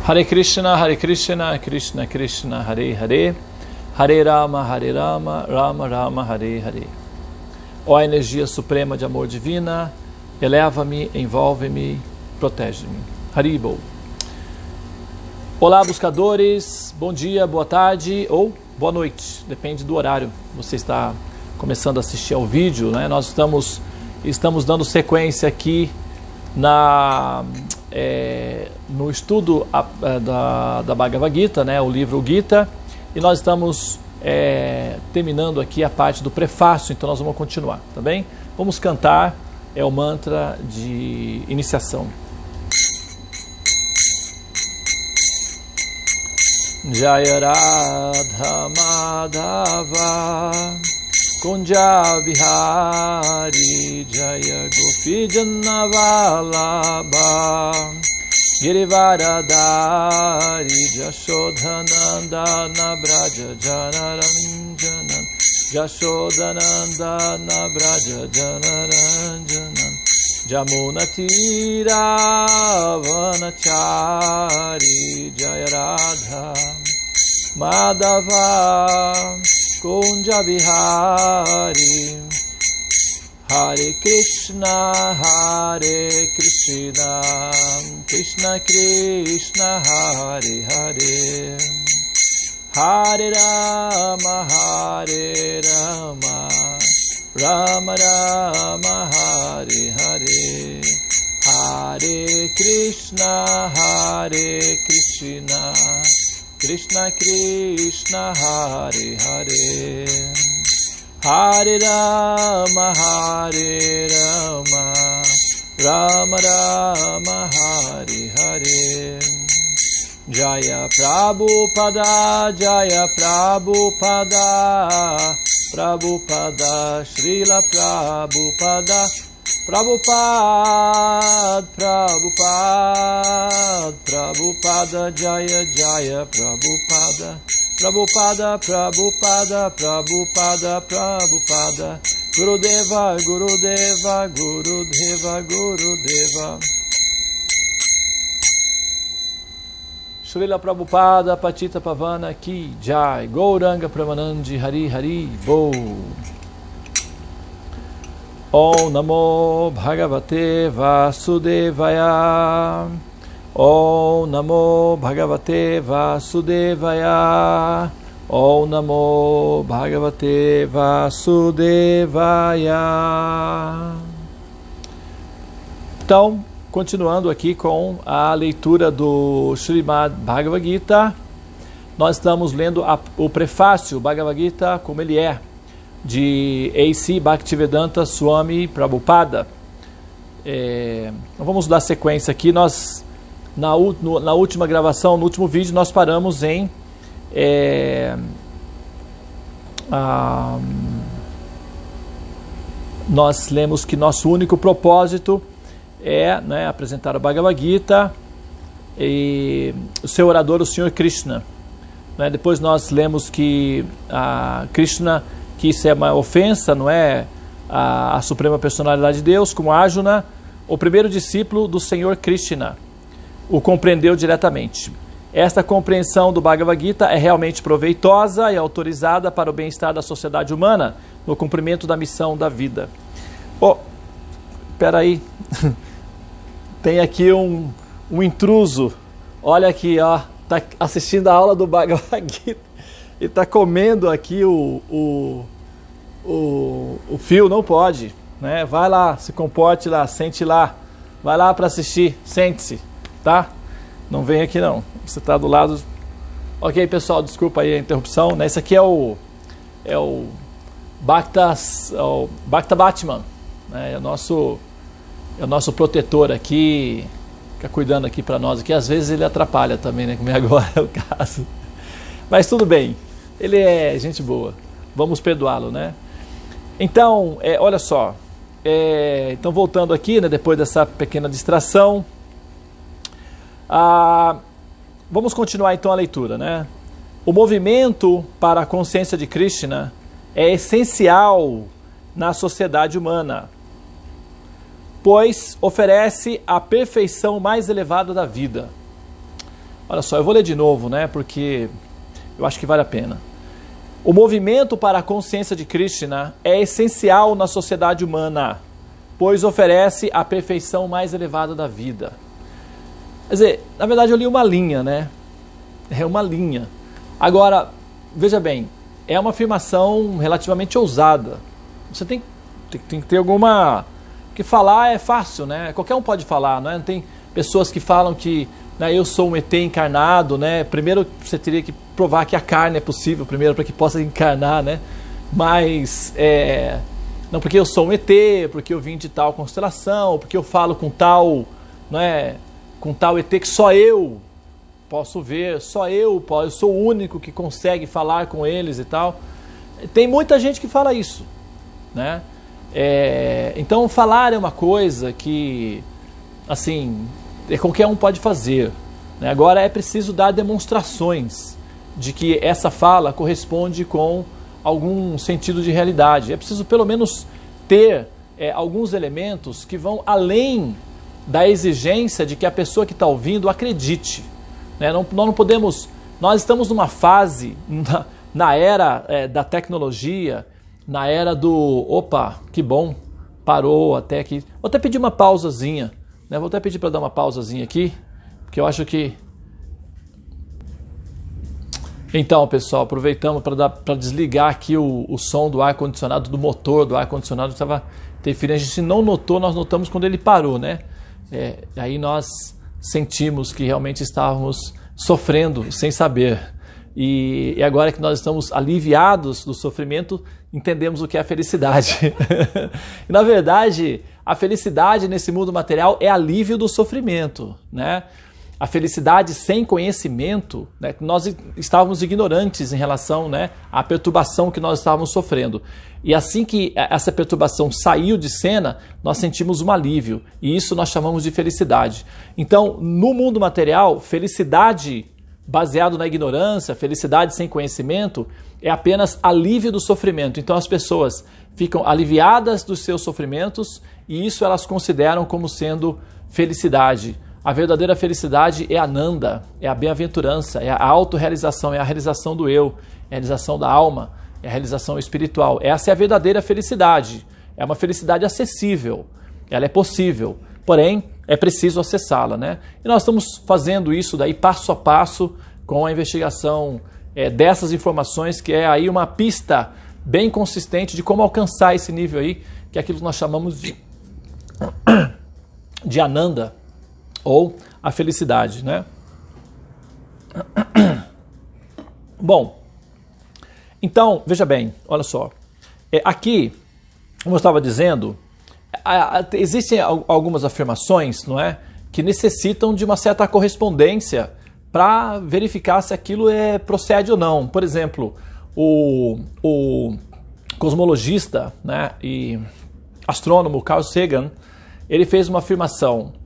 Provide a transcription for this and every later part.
Hare Krishna, Krishna Krishna, Hare Hare, Hare Rama, Rama Rama, Hare Hare. Ó energia suprema de amor divina, eleva-me, envolve-me, protege-me. Haribol. Olá, buscadores, bom dia, boa tarde ou boa noite, depende do horário. Você está começando a assistir ao vídeo, né? Nós estamos dando sequência aqui no estudo da Bhagavad Gita, né? O livro Gita, e nós estamos terminando aqui a parte do prefácio, então nós vamos continuar, tá bem? Vamos cantar o mantra de iniciação. Jaya Radha Madhava Kunja Bihari Jaya Gopi Jannavalabha Girivaradari Jashodhanandana Braja Janaranjanan Jashodhanandana Braja Janaranjanan Jamuna Tira Vanachari Jaya Radha Madhava Kunja Bihari Hare Krishna Krishna Krishna Hare Hare Hare Rama Rama Rama Hare Hare Hare Krishna Krishna Krishna Hare Hare Hare Rama Rama Rama Hare Hare Jaya Prabhupada Prabhupada Srila Prabhupada Jaya Prabhupada Gurudeva Srila Prabhupada Patita Pavana Ki Jai Gauranga Pramanandi Hari Hari Bo. Om Namo Bhagavate Vasudevaya. Om Namo Bhagavate Vasudevaya. Om Namo Bhagavate Vasudevaya. Então, continuando aqui com a leitura do Srimad Bhagavad Gita, nós estamos lendo o prefácio Bhagavad Gita como ele é, de A.C. Bhaktivedanta Swami Prabhupada. Vamos dar sequência aqui. Nós, na última gravação, no último vídeo, nós paramos em nós lemos que nosso único propósito é, né, apresentar o Bhagavad Gita e o seu orador, o Senhor Krishna, né? Depois nós lemos que Krishna, que isso é uma ofensa, não é a suprema personalidade de Deus, como Arjuna, o primeiro discípulo do Senhor Krishna, o compreendeu diretamente. Esta compreensão do Bhagavad Gita é realmente proveitosa e autorizada para o bem-estar da sociedade humana no cumprimento da missão da vida. Espera aí, tem aqui um intruso, olha aqui, ó, tá assistindo a aula do Bhagavad Gita e tá comendo aqui o fio, não pode, né? Vai lá, se comporte lá, sente lá, vai lá para assistir, sente-se, tá? Não vem aqui não, você tá do lado. Ok, pessoal, desculpa aí a interrupção, né? Esse aqui é o Bhakta Batman, né? É o nosso protetor aqui, fica cuidando aqui para nós aqui. Às vezes ele atrapalha também, né? Como agora é o caso, mas tudo bem, ele é gente boa, vamos perdoá-lo, né? Então, olha só, então voltando aqui, né, depois dessa pequena distração, vamos continuar então a leitura, né? O movimento para a consciência de Krishna é essencial na sociedade humana, pois oferece a perfeição mais elevada da vida. Olha só, eu vou ler de novo, né, porque eu acho que vale a pena. O movimento para a consciência de Krishna é essencial na sociedade humana, pois oferece a perfeição mais elevada da vida. Quer dizer, na verdade eu li uma linha, né? É uma linha. Agora, veja bem, é uma afirmação relativamente ousada. Você tem que ter alguma... Porque falar é fácil, né? Qualquer um pode falar, não é? Tem pessoas que falam que, né, eu sou um ET encarnado, né? Primeiro você teria que provar que a carne é possível, primeiro, para que possa encarnar, né? Mas, não, porque eu sou um ET, porque eu vim de tal constelação, porque eu falo com tal, não é? Com tal ET que só eu posso ver, só eu sou o único que consegue falar com eles e tal. Tem muita gente que fala isso, né? Então falar é uma coisa que, assim, qualquer um pode fazer, né? Agora é preciso dar demonstrações de que essa fala corresponde com algum sentido de realidade. É preciso pelo menos ter alguns elementos que vão além da exigência de que a pessoa que está ouvindo acredite, né? Nós não podemos... Nós estamos numa fase, na era da tecnologia, na era do... Opa, que bom, parou até aqui. Vou até pedir uma pausazinha, né? Vou até pedir para dar uma pausazinha aqui, porque eu acho que... Então, pessoal, aproveitamos para desligar aqui o som do ar-condicionado, do motor do ar-condicionado, estava interferindo. A gente não notou, nós notamos quando ele parou, né? Aí nós sentimos que realmente estávamos sofrendo sem saber. E agora que nós estamos aliviados do sofrimento, entendemos o que é a felicidade. E, na verdade, a felicidade nesse mundo material é alívio do sofrimento, né? A felicidade sem conhecimento, né? Nós estávamos ignorantes em relação, né, à perturbação que nós estávamos sofrendo. E assim que essa perturbação saiu de cena, nós sentimos um alívio. E isso nós chamamos de felicidade. Então, no mundo material, felicidade baseado na ignorância, felicidade sem conhecimento, é apenas alívio do sofrimento. Então as pessoas ficam aliviadas dos seus sofrimentos e isso elas consideram como sendo felicidade. A verdadeira felicidade é Ananda, é a bem-aventurança, é a autorrealização, é a realização do eu, é a realização da alma, é a realização espiritual. Essa é a verdadeira felicidade. É uma felicidade acessível, ela é possível, porém é preciso acessá-la, né? E nós estamos fazendo isso daí passo a passo com a investigação dessas informações, que é aí uma pista bem consistente de como alcançar esse nível aí, que é aquilo que nós chamamos de Ananda, ou a felicidade, né? Bom, então, veja bem, olha só. Aqui, como eu estava dizendo, existem algumas afirmações, não é, que necessitam de uma certa correspondência para verificar se aquilo procede ou não. Por exemplo, o cosmologista, né, e astrônomo Carl Sagan, ele fez uma afirmação.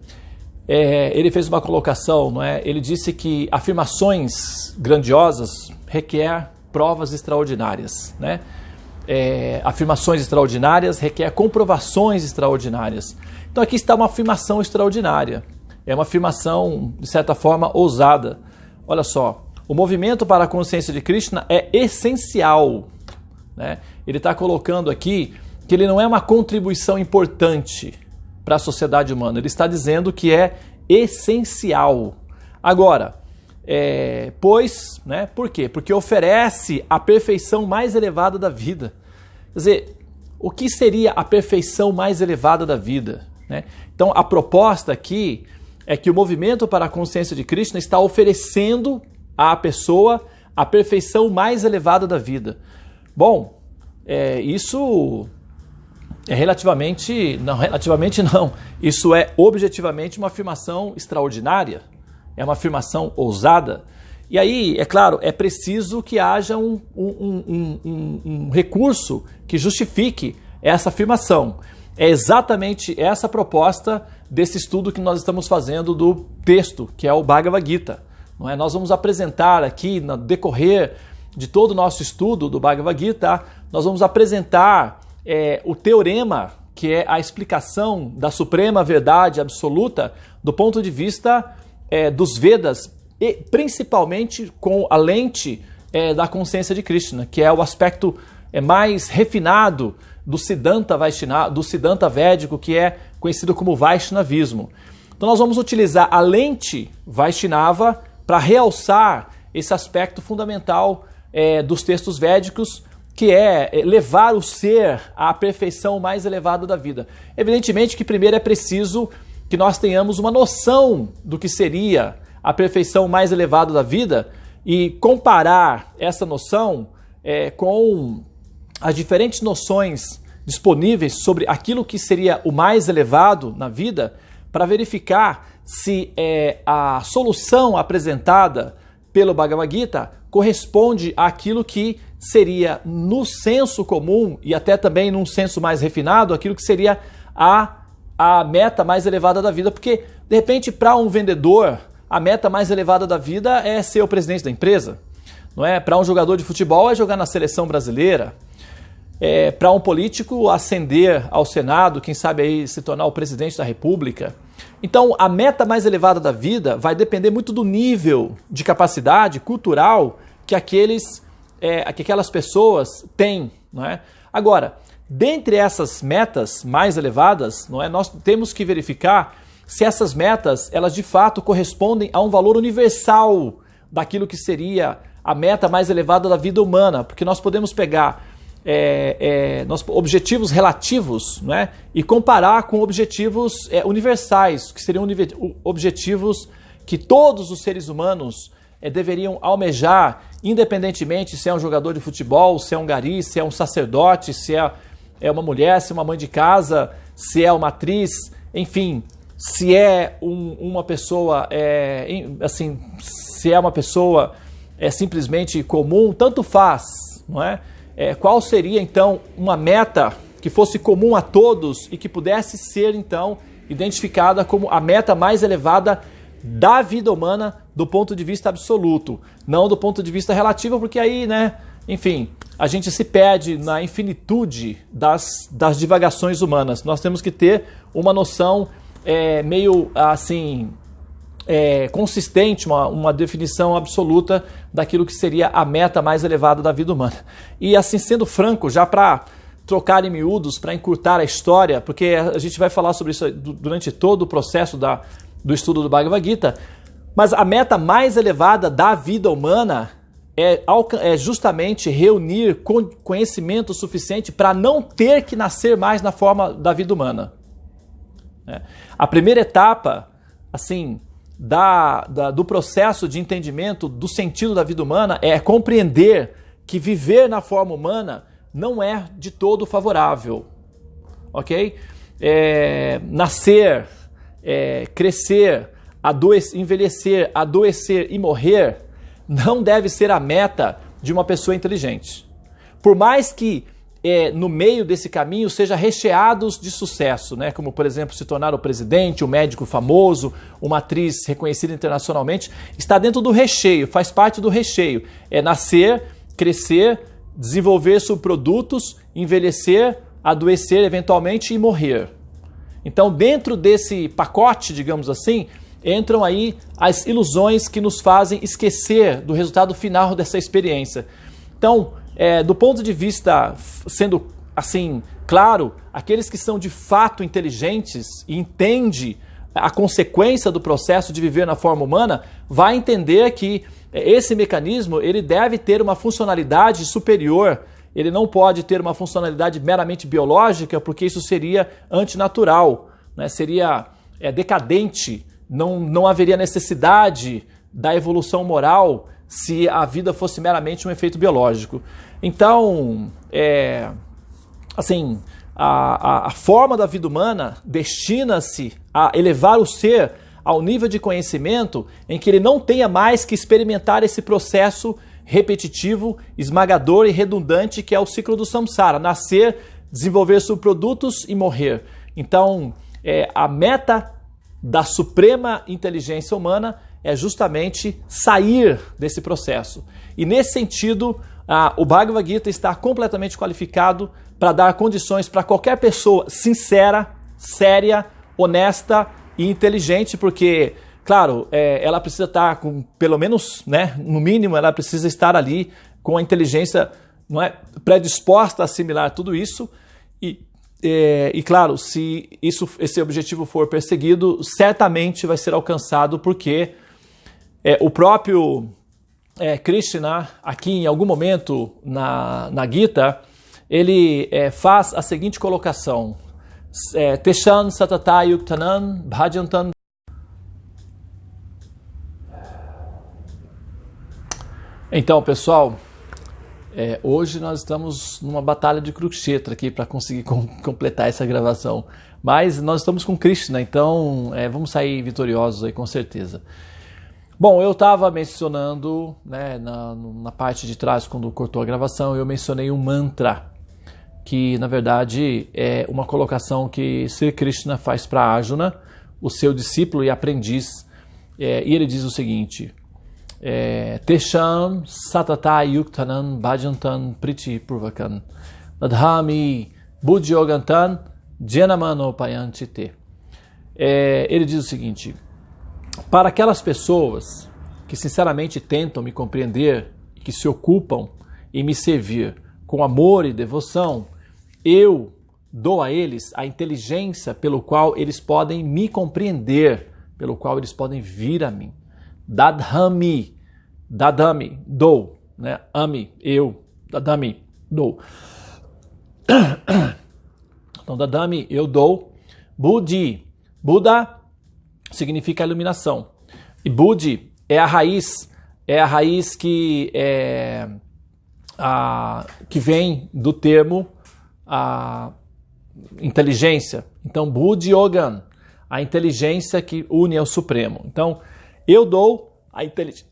Ele fez uma colocação, não é? Ele disse que afirmações grandiosas requer provas extraordinárias, né? Afirmações extraordinárias requer comprovações extraordinárias. Então aqui está uma afirmação extraordinária. É uma afirmação, de certa forma, ousada. Olha só, o movimento para a consciência de Krishna é essencial, né? Ele está colocando aqui que ele não é uma contribuição importante para a sociedade humana. Ele está dizendo que é essencial. Agora, né, por quê? Porque oferece a perfeição mais elevada da vida. Quer dizer, o que seria a perfeição mais elevada da vida, né? Então, a proposta aqui é que o movimento para a consciência de Krishna está oferecendo à pessoa a perfeição mais elevada da vida. Bom, isso... relativamente não, isso é objetivamente uma afirmação extraordinária, é uma afirmação ousada. E aí, é claro, é preciso que haja um recurso que justifique essa afirmação. É exatamente essa proposta desse estudo que nós estamos fazendo do texto, que é o Bhagavad Gita. Não é? Nós vamos apresentar aqui, no decorrer de todo o nosso estudo do Bhagavad Gita, nós vamos apresentar o teorema, que é a explicação da suprema verdade absoluta do ponto de vista dos Vedas e principalmente com a lente da consciência de Krishna, que é o aspecto mais refinado do Siddhanta védico, que é conhecido como Vaishnavismo. Então nós vamos utilizar a lente Vaishnava para realçar esse aspecto fundamental dos textos védicos, que é levar o ser à perfeição mais elevada da vida. Evidentemente que primeiro é preciso que nós tenhamos uma noção do que seria a perfeição mais elevada da vida e comparar essa noção com as diferentes noções disponíveis sobre aquilo que seria o mais elevado na vida, para verificar se a solução apresentada pelo Bhagavad Gita corresponde àquilo que seria no senso comum e até também num senso mais refinado, aquilo que seria a meta mais elevada da vida. Porque, de repente, para um vendedor, a meta mais elevada da vida é ser o presidente da empresa, não é? Para um jogador de futebol é jogar na seleção brasileira. Para um político ascender ao Senado, quem sabe aí se tornar o presidente da República. Então, a meta mais elevada da vida vai depender muito do nível de capacidade cultural que aquelas pessoas têm, não é? Agora, dentre essas metas mais elevadas, não é, nós temos que verificar se essas metas, elas de fato correspondem a um valor universal daquilo que seria a meta mais elevada da vida humana, porque nós podemos pegar objetivos relativos, não é? E comparar com objetivos universais, que seriam objetivos que todos os seres humanos deveriam almejar, independentemente se é um jogador de futebol, se é um gari, se é um sacerdote, se é uma mulher, se é uma mãe de casa, se é uma atriz, enfim, se é uma pessoa, se é uma pessoa simplesmente comum, tanto faz, não é? Qual seria, então, uma meta que fosse comum a todos e que pudesse ser, então, identificada como a meta mais elevada da vida humana do ponto de vista absoluto, não do ponto de vista relativo, porque aí, né, enfim, a gente se perde na infinitude das divagações humanas. Nós temos que ter uma noção meio, assim, consistente, uma definição absoluta daquilo que seria a meta mais elevada da vida humana. E assim, sendo franco, já para trocar em miúdos, para encurtar a história, porque a gente vai falar sobre isso durante todo o processo do estudo do Bhagavad Gita, mas a meta mais elevada da vida humana é justamente reunir conhecimento suficiente para não ter que nascer mais na forma da vida humana. A primeira etapa, assim, do processo de entendimento do sentido da vida humana é compreender que viver na forma humana não é de todo favorável, ok? Nascer, crescer, envelhecer, adoecer e morrer não deve ser a meta de uma pessoa inteligente. Por mais que no meio desse caminho seja recheados de sucesso, né? Como, por exemplo, se tornar o presidente, um médico famoso, uma atriz reconhecida internacionalmente, está dentro do recheio, faz parte do recheio. É nascer, crescer, desenvolver subprodutos, envelhecer, adoecer eventualmente e morrer. Então, dentro desse pacote, digamos assim, entram aí as ilusões que nos fazem esquecer do resultado final dessa experiência. Então, do ponto de vista, sendo assim, claro, aqueles que são de fato inteligentes e entendem a consequência do processo de viver na forma humana, vai entender que esse mecanismo ele deve ter uma funcionalidade superior. Ele não pode ter uma funcionalidade meramente biológica, porque isso seria antinatural, né? Seria decadente, não haveria necessidade da evolução moral se a vida fosse meramente um efeito biológico. Então, assim, a forma da vida humana destina-se a elevar o ser ao nível de conhecimento em que ele não tenha mais que experimentar esse processo repetitivo, esmagador e redundante que é o ciclo do samsara, nascer, desenvolver subprodutos e morrer. Então, a meta da suprema inteligência humana é justamente sair desse processo. E nesse sentido, o Bhagavad Gita está completamente qualificado para dar condições para qualquer pessoa sincera, séria, honesta e inteligente, porque, claro, ela precisa estar com, pelo menos, né, no mínimo, ela precisa estar ali com a inteligência, não é, predisposta a assimilar tudo isso e claro, se esse objetivo for perseguido, certamente vai ser alcançado, porque o próprio Krishna, aqui em algum momento na Gita, ele faz a seguinte colocação: Teshan satata yuktanan bhajantan. Então, pessoal, hoje nós estamos numa batalha de Kurukshetra aqui para conseguir completar essa gravação. Mas nós estamos com Krishna, então vamos sair vitoriosos aí com certeza. Bom, eu estava mencionando, né, na parte de trás, quando cortou a gravação, eu mencionei um mantra, que na verdade é uma colocação que Sri Krishna faz para Arjuna, o seu discípulo e aprendiz, e ele diz o seguinte: Tesham satata yuktanan bhajantan priti purvakan nadhami buddhyogantan janamano payantite. Ele diz o seguinte: para aquelas pessoas que sinceramente tentam me compreender e que se ocupam em me servir com amor e devoção, eu dou a eles a inteligência pelo qual eles podem me compreender, pelo qual eles podem vir a mim. Dadhami, dou, né? Ami, eu, dadhami, dou. Então, dadhami, eu dou. Buddhi, Buda significa iluminação. E Buddhi é a raiz que que vem do termo inteligência. Então, Buddhi Yogan, a inteligência que une ao Supremo. Então, eu dou a inteligência.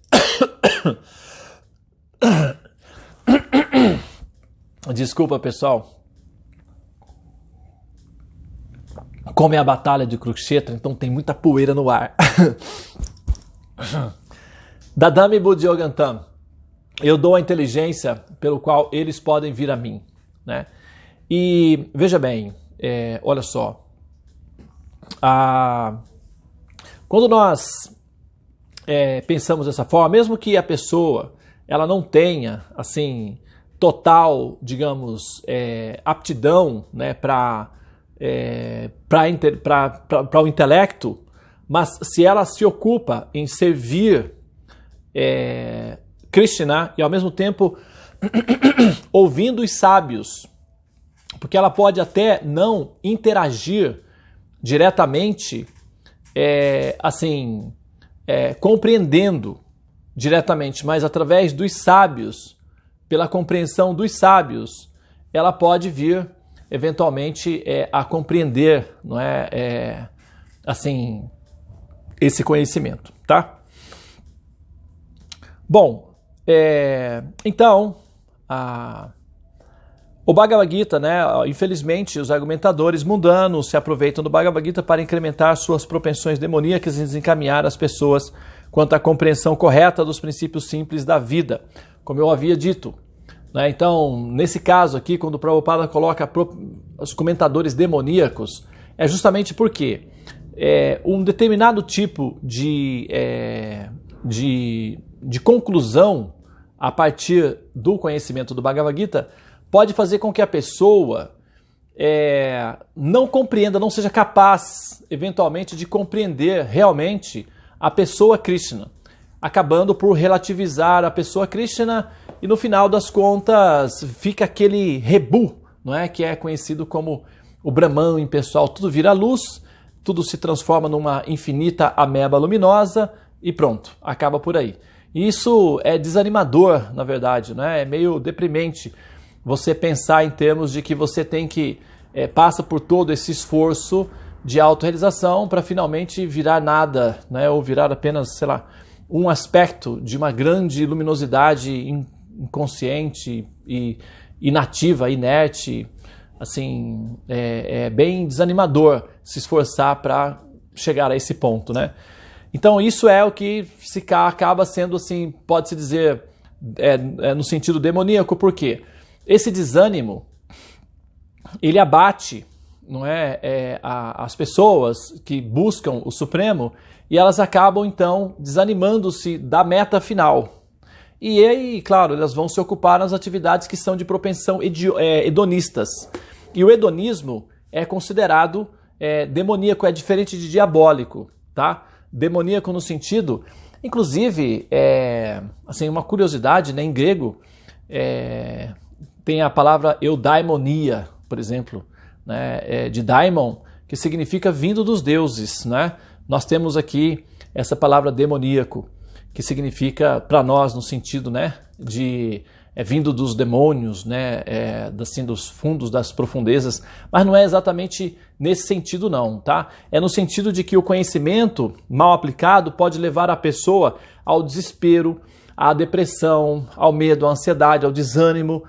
Desculpa, pessoal. Como é a batalha de Kurukshetra, então tem muita poeira no ar. Dadami Buddhi Yogantam. Eu dou a inteligência pelo qual eles podem vir a mim, né? E veja bem, olha só. Quando nós pensamos dessa forma, mesmo que a pessoa ela não tenha assim total, digamos, aptidão, né, para o intelecto, mas se ela se ocupa em servir Krishna e ao mesmo tempo ouvindo os sábios, porque ela pode até não interagir diretamente, compreendendo diretamente, mas através dos sábios, pela compreensão dos sábios, ela pode vir eventualmente a compreender, não é, esse conhecimento, tá? Bom, então o Bhagavad Gita, né? Infelizmente, os argumentadores mundanos se aproveitam do Bhagavad Gita para incrementar suas propensões demoníacas e desencaminhar as pessoas quanto à compreensão correta dos princípios simples da vida, como eu havia dito. Então, nesse caso aqui, quando o Prabhupada coloca os comentadores demoníacos, é justamente porque um determinado tipo de conclusão a partir do conhecimento do Bhagavad Gita pode fazer com que a pessoa não compreenda, não seja capaz, eventualmente, de compreender realmente a pessoa Krishna, acabando por relativizar a pessoa Krishna. E no final das contas fica aquele rebu, não é? Que é conhecido como o Brahman impessoal. Tudo vira luz, tudo se transforma numa infinita ameba luminosa e pronto, acaba por aí. E isso é desanimador, na verdade, né? É meio deprimente você pensar em termos de que você tem que passa por todo esse esforço de autorrealização para finalmente virar nada, né? Ou virar apenas, sei lá, um aspecto de uma grande luminosidade inconsciente e inativa, inerte. Assim, é bem desanimador se esforçar para chegar a esse ponto, né? Então isso é o que acaba sendo, assim, pode-se dizer, no sentido demoníaco, porque esse desânimo, ele abate, não as pessoas que buscam o Supremo, e elas acabam então desanimando-se da meta final. E aí, claro, elas vão se ocupar nas atividades que são de propensão hedonistas. E o hedonismo é considerado demoníaco, é diferente de diabólico, tá? Demoníaco no sentido, inclusive, assim, uma curiosidade, né, em grego, tem a palavra eudaimonia, por exemplo, né, de daimon, que significa vindo dos deuses, né? Nós temos aqui essa palavra demoníaco, que significa para nós no sentido, né, de vindo dos demônios, né, assim, dos fundos, das profundezas, mas não é exatamente nesse sentido não, tá? É no sentido de que o conhecimento mal aplicado pode levar a pessoa ao desespero, à depressão, ao medo, à ansiedade, ao desânimo,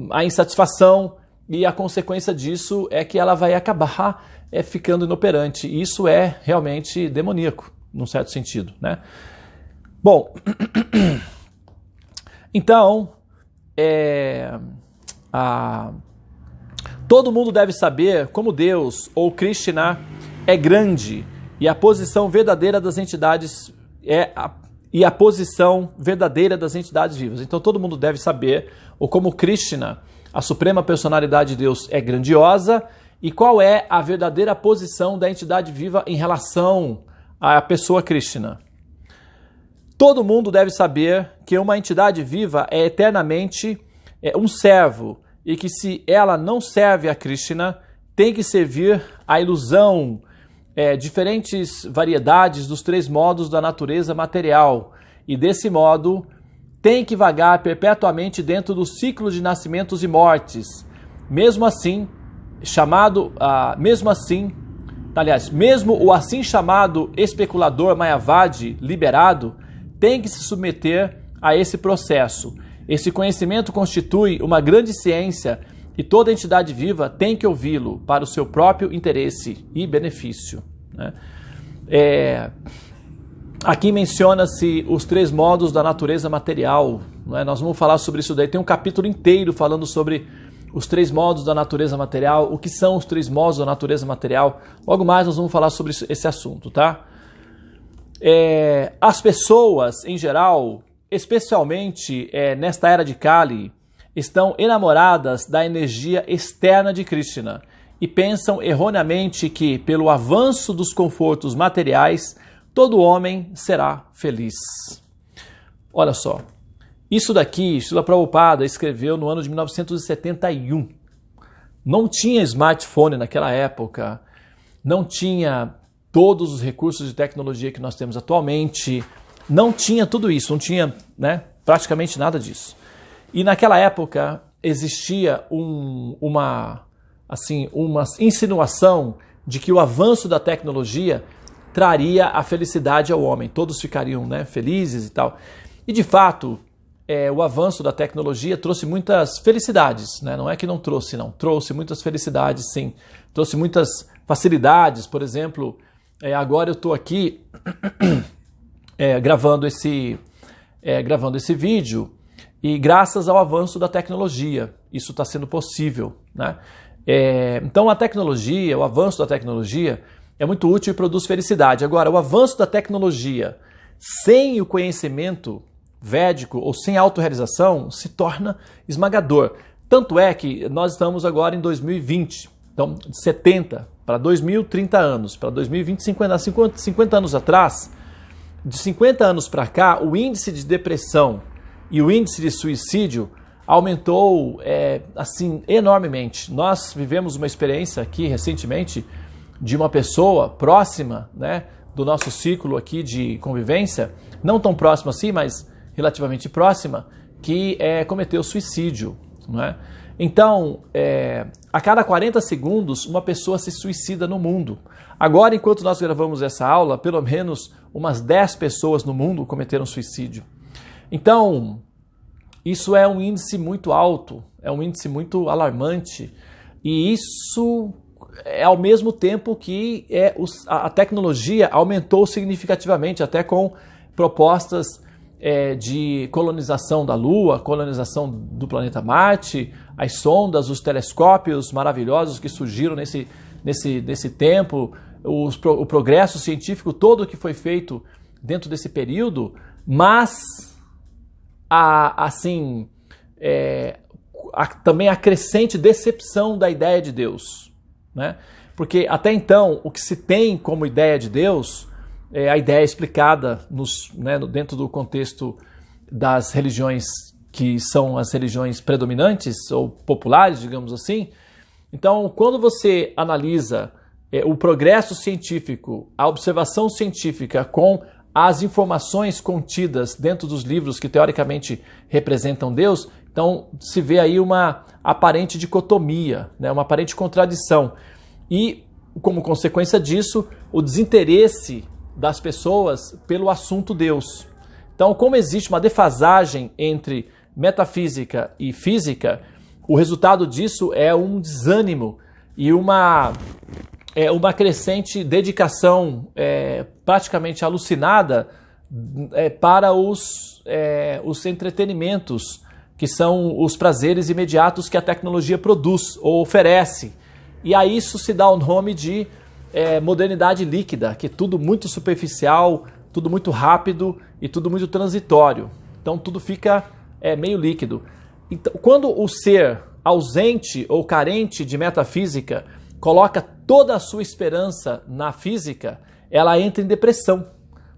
à insatisfação, e a consequência disso é que ela vai acabar ficando inoperante. E isso é realmente demoníaco, num certo sentido, né? Bom, então, todo mundo deve saber como Deus, ou Krishna, é grande, e a posição verdadeira das entidades a posição verdadeira das entidades vivas. Então todo mundo deve saber ou como Krishna, a suprema personalidade de Deus, é grandiosa, e qual é a verdadeira posição da entidade viva em relação à pessoa Krishna. Todo mundo deve saber que uma entidade viva é eternamente um servo, e que se ela não serve a Krishna, tem que servir a ilusão, diferentes variedades dos 3 modos da natureza material, e desse modo tem que vagar perpetuamente dentro do ciclo de nascimentos e mortes. Mesmo o assim chamado especulador Mayavadi liberado tem que se submeter a esse processo. Esse conhecimento constitui uma grande ciência e toda entidade viva tem que ouvi-lo para o seu próprio interesse e benefício, né? Aqui menciona-se os 3 modos da natureza material, né? Nós vamos falar sobre isso daí. Tem um capítulo inteiro falando sobre os 3 modos da natureza material, o que são os 3 modos da natureza material. Logo mais nós vamos falar sobre esse assunto, tá? As pessoas, em geral, especialmente nesta era de Kali, estão enamoradas da energia externa de Krishna e pensam erroneamente que, pelo avanço dos confortos materiais, todo homem será feliz. Olha só, isso daqui, Srila Prabhupada escreveu no ano de 1971. Não tinha smartphone naquela época, não tinha todos os recursos de tecnologia que nós temos atualmente, não tinha tudo isso, não tinha, né, praticamente nada disso. E naquela época existia uma insinuação de que o avanço da tecnologia traria a felicidade ao homem, todos ficariam, né, felizes e tal. E de fato, o avanço da tecnologia trouxe muitas felicidades, né? Não é que não trouxe, não. Trouxe muitas felicidades, sim. Trouxe muitas facilidades. Por exemplo, agora eu estou aqui gravando esse vídeo e graças ao avanço da tecnologia, isso está sendo possível, né? Então a tecnologia, o avanço da tecnologia é muito útil e produz felicidade. Agora, o avanço da tecnologia sem o conhecimento védico ou sem autorrealização se torna esmagador. Tanto é que nós estamos agora em 2020, então de 70 para 2030 anos, para 2020, 50 anos atrás, de 50 anos para cá, o índice de depressão e o índice de suicídio aumentou assim enormemente. Nós vivemos uma experiência aqui recentemente de uma pessoa próxima, né, do nosso ciclo aqui de convivência, não tão próxima assim, mas relativamente próxima, que cometeu suicídio, não é? Então, a cada 40 segundos, uma pessoa se suicida no mundo. Agora, enquanto nós gravamos essa aula, pelo menos umas 10 pessoas no mundo cometeram suicídio. Então, isso é um índice muito alto, é um índice muito alarmante, e isso ao mesmo tempo que a tecnologia aumentou significativamente, até com propostas de colonização da Lua, colonização do planeta Marte, as sondas, os telescópios maravilhosos que surgiram nesse nesse tempo, o progresso científico todo que foi feito dentro desse período, mas também a crescente decepção da ideia de Deus, né? Porque até então o que se tem como ideia de Deus é a ideia explicada dentro do contexto das religiões que são as religiões predominantes ou populares, digamos assim. Então, quando você analisa o progresso científico, a observação científica com as informações contidas dentro dos livros que teoricamente representam Deus, então se vê aí uma aparente dicotomia, né, uma aparente contradição. E, como consequência disso, o desinteresse das pessoas pelo assunto Deus. Então, como existe uma defasagem entre metafísica e física, o resultado disso é um desânimo e uma crescente dedicação praticamente alucinada para os entretenimentos, que são os prazeres imediatos que a tecnologia produz ou oferece. E a isso se dá o nome de modernidade líquida, que é tudo muito superficial, tudo muito rápido e tudo muito transitório. Então tudo fica meio líquido. Então, quando o ser ausente ou carente de metafísica coloca toda a sua esperança na física, ela entra em depressão.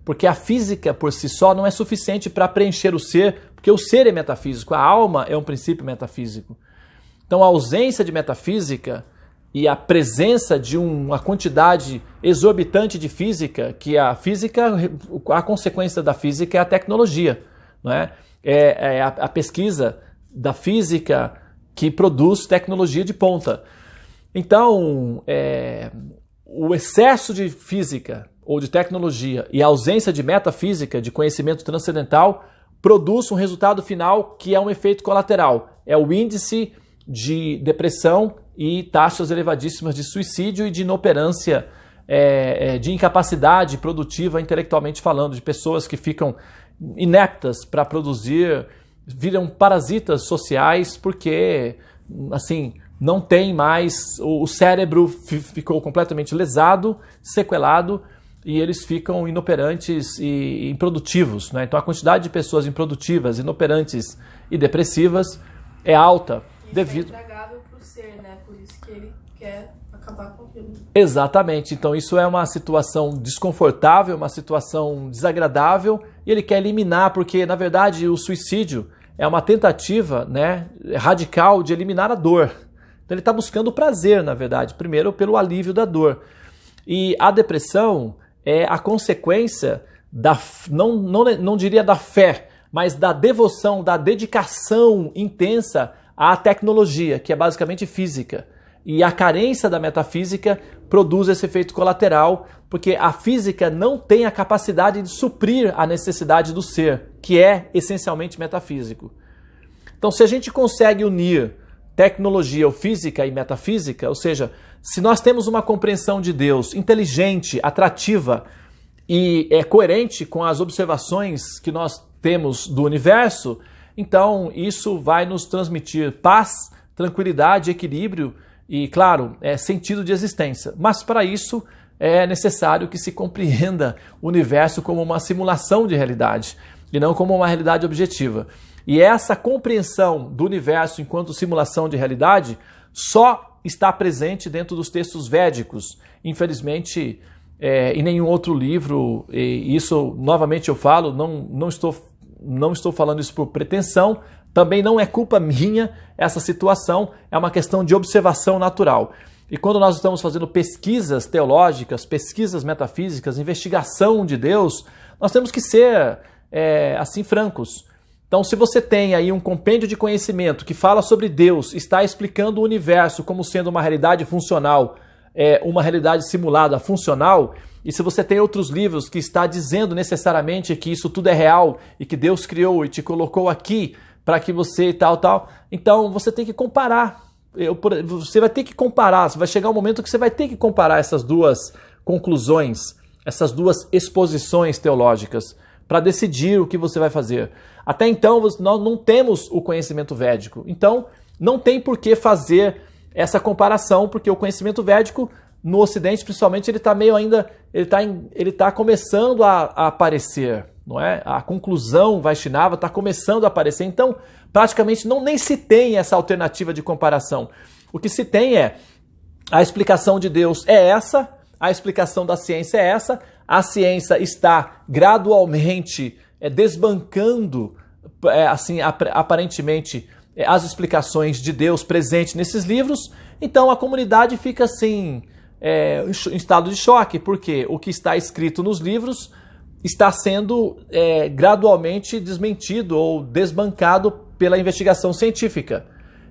Porque a física por si só não é suficiente para preencher o ser, porque o ser é metafísico, a alma é um princípio metafísico. Então a ausência de metafísica e a presença de uma quantidade exorbitante de física, que a consequência da física é a tecnologia, não é? É a pesquisa da física que produz tecnologia de ponta. Então, o excesso de física ou de tecnologia e a ausência de metafísica, de conhecimento transcendental, produz um resultado final que é um efeito colateral. É o índice de depressão e taxas elevadíssimas de suicídio e de inoperância, de incapacidade produtiva intelectualmente falando, de pessoas que ficam ineptas para produzir, viram parasitas sociais porque, assim, não tem mais, o cérebro ficou completamente lesado, sequelado, e eles ficam inoperantes e improdutivos, né? Então a quantidade de pessoas improdutivas, inoperantes e depressivas é alta. Isso devido... é intragável para o ser, né? Por isso que ele quer acabar com aquilo. Exatamente. Então isso é uma situação desconfortável, uma situação desagradável, e ele quer eliminar, porque na verdade o suicídio é uma tentativa, né, radical de eliminar a dor. Então ele está buscando o prazer, na verdade, primeiro pelo alívio da dor. E a depressão é a consequência não diria da fé, mas da devoção, da dedicação intensa à tecnologia, que é basicamente física. E a carência da metafísica produz esse efeito colateral, porque a física não tem a capacidade de suprir a necessidade do ser, que é essencialmente metafísico. Então, se a gente consegue unir tecnologia ou física e metafísica, ou seja, se nós temos uma compreensão de Deus inteligente, atrativa e coerente com as observações que nós temos do universo, então isso vai nos transmitir paz, tranquilidade, equilíbrio e, claro, sentido de existência. Mas para isso é necessário que se compreenda o universo como uma simulação de realidade e não como uma realidade objetiva. E essa compreensão do universo enquanto simulação de realidade só está presente dentro dos textos védicos. Infelizmente, em nenhum outro livro, e isso novamente eu falo, não estou falando isso por pretensão, também não é culpa minha essa situação, é uma questão de observação natural. E quando nós estamos fazendo pesquisas teológicas, pesquisas metafísicas, investigação de Deus, nós temos que ser, assim, francos. Então, se você tem aí um compêndio de conhecimento que fala sobre Deus, está explicando o universo como sendo uma realidade funcional, uma realidade simulada funcional, e se você tem outros livros que está dizendo necessariamente que isso tudo é real e que Deus criou e te colocou aqui para que você tal, então você tem que comparar. Você vai ter que comparar, vai chegar um momento que você vai ter que comparar essas duas conclusões, essas duas exposições teológicas, para decidir o que você vai fazer. Até então, nós não temos o conhecimento védico. Então, não tem por que fazer essa comparação, porque o conhecimento védico no Ocidente, principalmente, ele está meio ainda, ele tá começando a aparecer, não é? A conclusão Vaishnava está começando a aparecer, então praticamente nem se tem essa alternativa de comparação. O que se tem é a explicação de Deus é essa, a explicação da ciência é essa, a ciência está gradualmente desbancando, assim, aparentemente, as explicações de Deus presentes nesses livros, então a comunidade fica assim, em estado de choque, porque o que está escrito nos livros está sendo gradualmente desmentido ou desbancado pela investigação científica.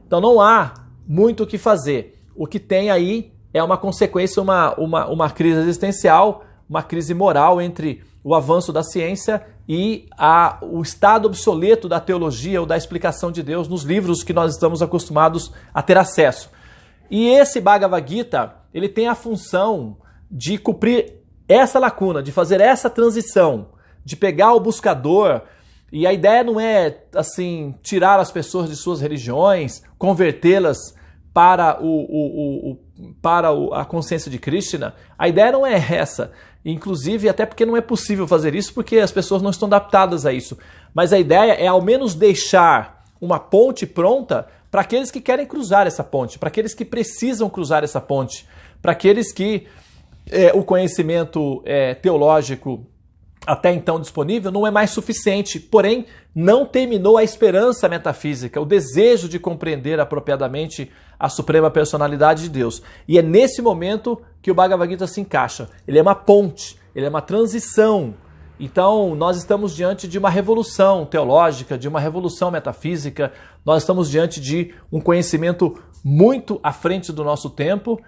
Então não há muito o que fazer. O que tem aí é uma consequência, uma crise existencial, uma crise moral entre o avanço da ciência e o estado obsoleto da teologia ou da explicação de Deus nos livros que nós estamos acostumados a ter acesso. E esse Bhagavad Gita, ele tem a função de cumprir essa lacuna, de fazer essa transição, de pegar o buscador. E a ideia não é, assim, tirar as pessoas de suas religiões, convertê-las para a consciência de Krishna. A ideia não é essa. Inclusive, até porque não é possível fazer isso, porque as pessoas não estão adaptadas a isso. Mas a ideia é, ao menos, deixar uma ponte pronta para aqueles que querem cruzar essa ponte, para aqueles que precisam cruzar essa ponte, para aqueles que o conhecimento teológico até então disponível não é mais suficiente, porém não terminou a esperança metafísica, o desejo de compreender apropriadamente a suprema personalidade de Deus. E é nesse momento que o Bhagavad Gita se encaixa. Ele é uma ponte, ele é uma transição. Então nós estamos diante de uma revolução teológica, de uma revolução metafísica, nós estamos diante de um conhecimento muito à frente do nosso tempo,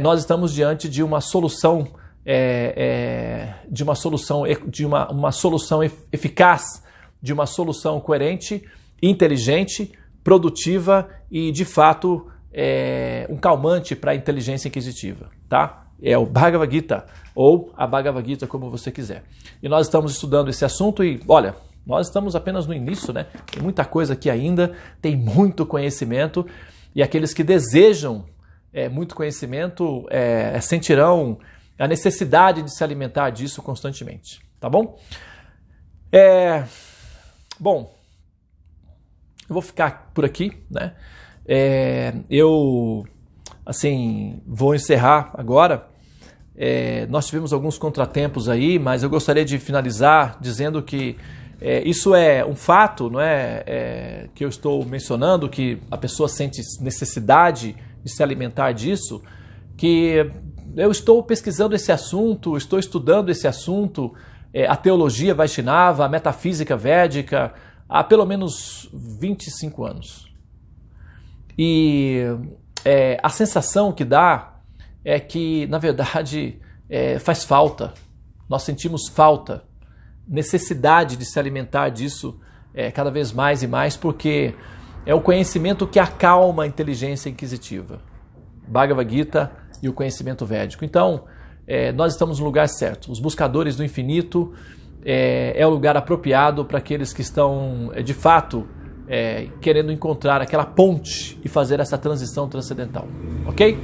nós estamos diante de uma solução uma solução eficaz, de uma solução coerente, inteligente, produtiva e, de fato, um calmante para a inteligência inquisitiva, tá? É o Bhagavad Gita, ou a Bhagavad Gita, como você quiser. E nós estamos estudando esse assunto e, olha, nós estamos apenas no início, né? Tem muita coisa aqui ainda, tem muito conhecimento, e aqueles que desejam muito conhecimento sentirão a necessidade de se alimentar disso constantemente, tá bom? Bom, eu vou ficar por aqui, né? Eu, assim, vou encerrar agora. Nós tivemos alguns contratempos aí, mas eu gostaria de finalizar dizendo que isso é um fato, não é? Que eu estou mencionando, que a pessoa sente necessidade de se alimentar disso, que eu estou pesquisando esse assunto, estou estudando esse assunto, a teologia Vaishnava, a metafísica védica, há pelo menos 25 anos. E a sensação que dá é que, na verdade, faz falta. Nós sentimos falta, necessidade de se alimentar disso cada vez mais e mais, porque é o conhecimento que acalma a inteligência inquisitiva. Bhagavad Gita e o conhecimento védico. Então, nós estamos no lugar certo. Os buscadores do infinito é o lugar apropriado para aqueles que estão, de fato, querendo encontrar aquela ponte e fazer essa transição transcendental. Ok?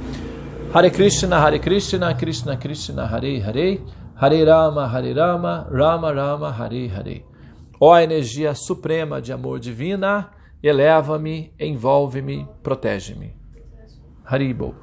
Hare Krishna, Krishna Krishna, Hare Hare, Hare Rama, Rama Rama, Hare Hare. Ó energia suprema de amor divina, eleva-me, envolve-me, protege-me. Haribol.